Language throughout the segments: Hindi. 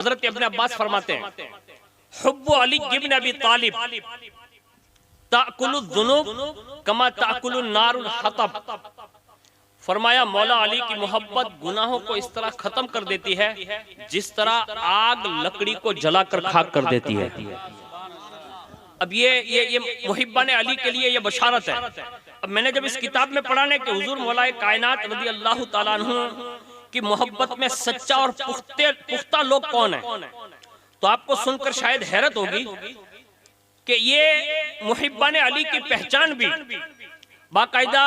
हज़रत इब्न अब्बास फरमाते हैं, हुब्बु अली इब्न अबी तालिब ताकुलु ज़ुनूब कमा ताकुलु नारुल हतब। फरमाया मौला अली की मोहब्बत गुनाहों को इस तरह खत्म कर देती है जिस तरह आग लकड़ी को जलाकर खाक कर देती है। अब ये मुहिब्बान अली के लिए ये बशारत है। अब मैंने जब इस किताब में पढ़ा ना कि हुजूर मौलाए कायनात रज़ी अल्लाह ताला अन्हु की मोहब्बत में सच्चा और पुख्ता लोग कौन है, तो आपको सुनकर शायद हैरत होगी कि ये मुहिब्बान अली की पहचान भी बाकायदा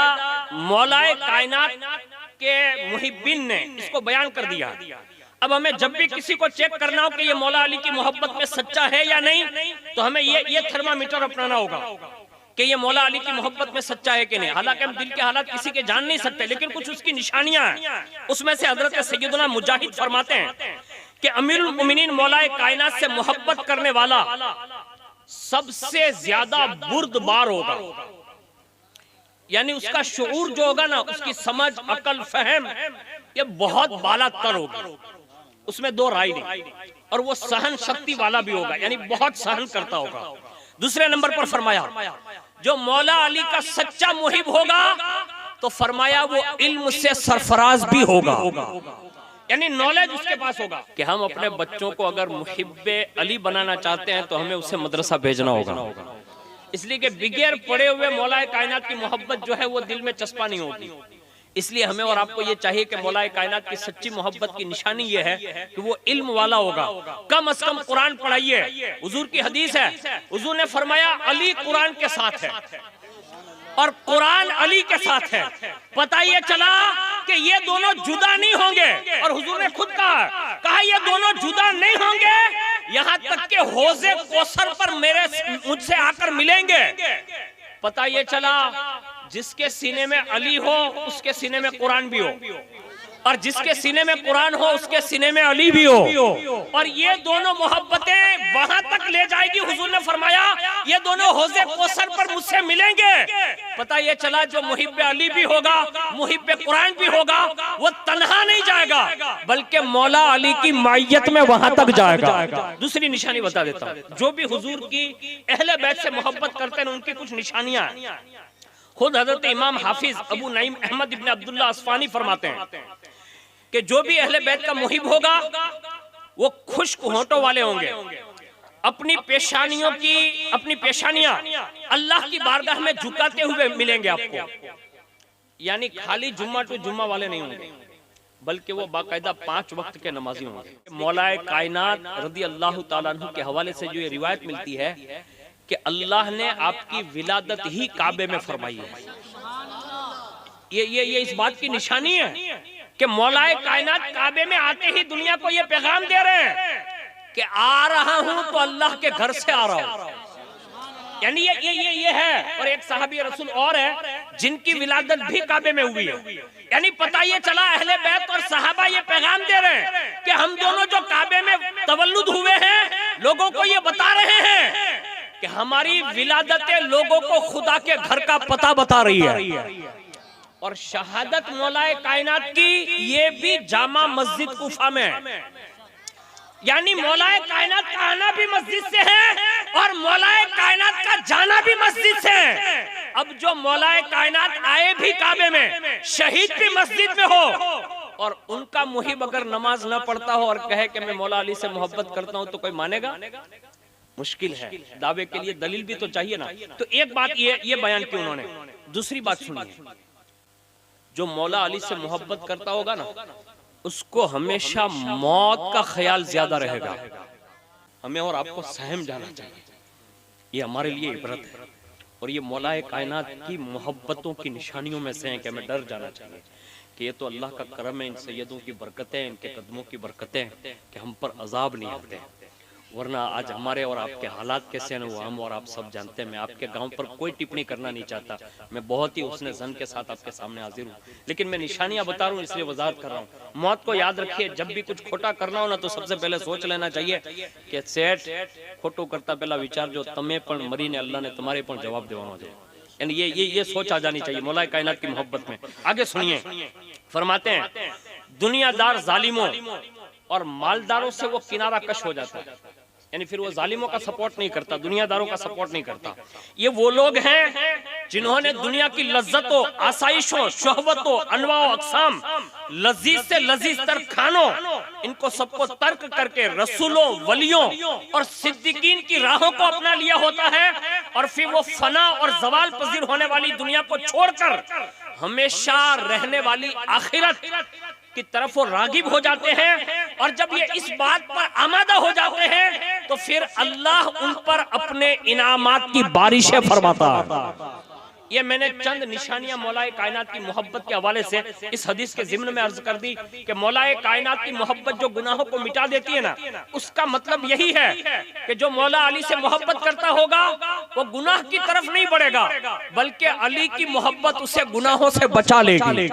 मौलाए कायनात के मुहिब्बिन ने इसको बयान कर दिया। अब हमें जब भी किसी को चेक करना हो कि ये मौला अली की मोहब्बत में सच्चा है या नहीं, तो हमें ये थर्मामीटर अपनाना होगा कि ये मौला अली की मोहब्बत में सच्चा है कि नहीं। हालांकि हम दिल के हालात किसी के जान नहीं सकते, लेकिन कुछ उसकी निशानियां हैं। उसमें से हजरत सैयदना मुजाहिद फरमाते हैं कि अमीरुल मोमिनीन मौलाए कायनात से मोहब्बत करने वाला सबसे ज्यादा बुर्दबार होगा, यानी उसका शऊर जो होगा ना, उसकी समझ अकल फहम ये बहुत बाला तर होगा, उसमें दो राय नहीं। और वो सहन शक्ति वाला भी होगा, यानी बहुत सहन करता होगा। दूसरे नंबर पर फरमाया जो मौला अली का सच्चा मुहिब होगा तो फरमाया वो इल्म से सरफराज भी होगा, यानी नॉलेज उसके पास होगा। कि हम अपने बच्चों को अगर मुहिब्बे अली बनाना चाहते हैं तो हमें उसे मदरसा भेजना होगा, इसलिए कि बिगैर पढ़े हुए मौलाए कायनात की मोहब्बत जो है वो दिल में चस्पा नहीं होती। इसलिए हमें और आपको ये चाहिए कि मौलाए कायनात की सच्ची मोहब्बत की निशानी ये है कि वो इल्म वाला होगा। कम से कम कुरान पढ़ाइए। हुजूर की हदीस है, हुजूर ने फरमाया अली कुरान के साथ है और कुरान अली के साथ है। पता ये चला कि ये दोनों जुदा नहीं होंगे, और हुजूर ने खुद कहा ये दोनों जुदा नहीं होंगे, यहाँ तक के हौज़े कौसर पर मुझसे आकर मिलेंगे। पता ये चला जिसके सीने में अली हो उसके सीने में कुरान भी हो, और जिसके सीने में कुरान हो उसके सीने में अली भी हो, और ये दोनों मोहब्बतें वहां तक ले जाएगी। हुजूर ने फरमाया ये दोनों हौज़े कौसर पर मुझसे मिलेंगे। पता ये चला जो मुहिब्बे अली भी होगा, मुहिब्बे कुरान भी होगा, वो तन्हा नहीं जाएगा बल्कि मौला अली की मायत में वहां तक जाएगा। दूसरी निशानी बता देता हूँ, जो भी हुजूर की अहले बैत से मोहब्बत करते हैं उनकी कुछ निशानियां। खुद हजरत इमाम हाफिज अबू नईम अहमद इब्न अब्दुल्लाह अस्फानी फरमाते हैं कि जो भी अहले बैत का मुहिब होगा वो खुश्क होंठों वाले होंगे, अपनी पेशानियां अल्लाह की बारगाह में झुकाते हुए मिलेंगे आपको, यानी खाली जुम्मा टू जुम्मा वाले नहीं होंगे, बल्कि वो बाकायदा 5 वक्त के नमाजी होंगे। मौलाए कायनात रज़ी अल्लाह ताला अन्हु के हवाले से जो ये रिवायत मिलती है कि अल्लाह ने आपकी विलादत ही काबे में फरमाई है। ये इस बात की निशानी है कि मौलाए कायनात काबे में आते ही दुनिया को ये पैगाम दे रहे हैं कि आ रहा हूं तो अल्लाह के घर से आ रहा हूं, यानी ये है। और एक साहबी रसूल और है जिनकी विलादत भी काबे में हुई है, यानी पता ये चला अहले बैत और सहाबा ये पैगाम दे रहे हैं कि हम दोनों जो काबे में तवल्लुद हुए हैं लोगों को ये बता रहे हैं कि हमारी विलादतें लोगों को खुदा के घर का पता बता रही है। और शहादत मौलाए कायनात की ये भी जामा मस्जिद कुफा में है, यानी मौलाए कायनात का आना भी मस्जिद से है और मौलाए कायनात का जाना भी मस्जिद से है। अब जो मौलाए कायनात आए भी काबे में, शहीद भी मस्जिद में हो, और उनका मुहिब अगर नमाज न पढ़ता हो और कहे कि मैं मौला अली से मोहब्बत करता हूं, तो कोई मानेगा? मुश्किल है। दावे के लिए दलील भी तो चाहिए ना। तो एक बात ये बयान की उन्होंने। दूसरी बात सुनिए, जो मौला अली से मोहब्बत करता होगा ना उसको हमेशा मौत का ख्याल ज्यादा रहेगा। हमें और आपको सहम जाना चाहिए, ये हमारे लिए इबरत है। और ये मौलाए कायनात की मोहब्बतों की निशानियों में से है कि हमें डर जाना चाहिए कि ये तो अल्लाह का करम है, इन सैयदों की बरकतें, इनके कदमों की बरकतें कि हम पर अजाब नहीं आते। वरना आज हमारे और आपके हालात कैसे हैं वो हम और आप सब जानते हैं। मैं आपके गांव पर कोई टिप्पणी करना नहीं चाहता, मैं बहुत ही उसने जन के साथ आपके सामने हाजिर हूँ, लेकिन मैं निशानियां बता रहा हूँ इसलिए वजाहत कर रहा हूँ। मौत को याद रखिए, जब भी कुछ खोटा करना हो ना तो सबसे पहले सोच लेना चाहिए कि सेठ खोटो करता पहला विचार जो तमे पण मरीने अल्लाह ने तुम्हारे पण जवाब देवानो है, यानी ये सोच आ जानी चाहिए मौला कायनात की मोहब्बत में। आगे सुनिए, फरमाते हैं दुनियादार जालिमों और मालदारों से वो किनारा कश हो जाता है, यानी फिर वो जालिमों का सपोर्ट नहीं करता, दुनियादारों का सपोर्ट नहीं करता। ये वो लोग हैं जिन्होंने दुनिया की लज्जतों, आसाइशों, शोहवतों, अनवाओ अक़साम, लजीज से लजीज तर खानों, इनको सबको तर्क करके रसूलों, वलियों और सिद्दीकीन की राहों को अपना लिया होता है, और फिर वो फना और जवाल पजीर होने वाली दुनिया को छोड़कर हमेशा रहने वाली आखिरत की तरफ वो रागिब हो जाते हैं। और जब ये इस बात पर आमादा हो जाते हैं तो फिर अल्लाह उन पर अपने इनामात की बारिशें फरमाता है। ये मैंने चंद निशानियां मौलाए कायनात की मोहब्बत के हवाले से इस हदीस के ज़िम्न में अर्ज कर दी कि मौलाए कायनात की मोहब्बत जो गुनाहों को मिटा देती है ना, उसका मतलब यही है कि जो मौला अली से मोहब्बत करता होगा वो गुनाह की तरफ नहीं बढ़ेगा, बल्कि अली की मोहब्बत उसे गुनाहों से बचा लेगी।